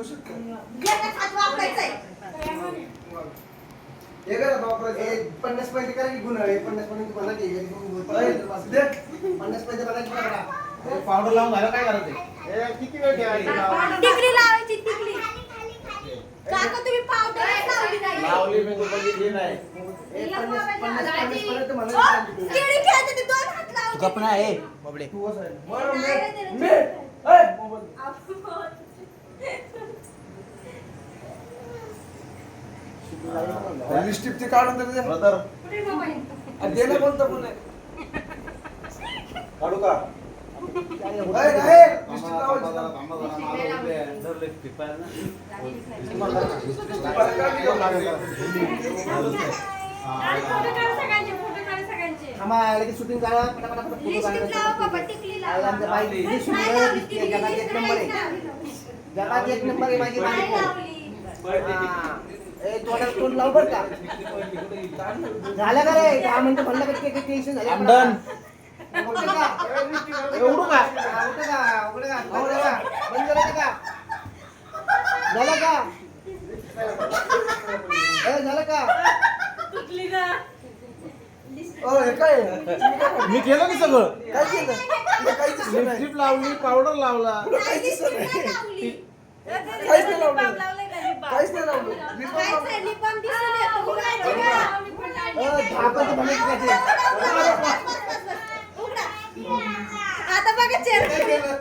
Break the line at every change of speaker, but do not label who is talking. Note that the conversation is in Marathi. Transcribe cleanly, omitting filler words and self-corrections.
येऊ शकतो.
एकच हात वापरायचा आहे.
हे करा वापरायचं 50 पैसे करा की गुन्हा आहे 50 पैसे मला दे 50 पैसे मला करा
पावडर लावून झालं काय करायचं किती वेळ ठेवायची
टिकली लावायची टिकली. काका तुम्ही पावडर लावली नाही.
लावली मी बघितली नाही
50 मला
ओ, केळी खेळते ते दोन हात लावून.
तू गप्प नाही बाबडे.
तू असं
लिपस्टिक ते काढून दे रे.
ब्रदर
आणि दे ना कोणतं पण आहे.
काढू का
लिपस्टिक लावायची ना.
थांबा लगेच शूटिंग करा पटापट फोटो
लिपस्टिक लावा बाबा, टिकली लावा.
आमच्या बाई
नाही
सुंदर
लावली,
दिसते
टिकली
जगात एक नंबर आहे
नाही
जगात एक नंबर आहे माझी
नाही
बायको
लावली.
हा. ए तोंडाला तोंड लाव बर का झालं का रे 10 मिनिटं म्हणलं का ते टेन्शन झालं
I'm done.
उठं का
एवढं का
हा, उठं का उठं का बंद झालं का बंद झालं का झालं का ए झालं का
तुटली ना.
ओ हे काय आहे?
मी केलं की सगळं.
काय केलं? तुला काहीच दिसलं नाही.
लिपस्टिक लावली पावडर लावला.
तुला
नाही,
काहीच दिसलं
लिपस्टिक
नाही.
नाही लावली.
काहीच नाही लावलं.
लिप बाम लावलंय का, लिप बाम?
काहीच नाही लावलं. लिप बाम
काहीच नाही, लिप बाम दिसून येतं. उघडायचं का?
धापाचं म्हणायचं का
उघडा. आता बघा चेहरा.
ते काय केलं?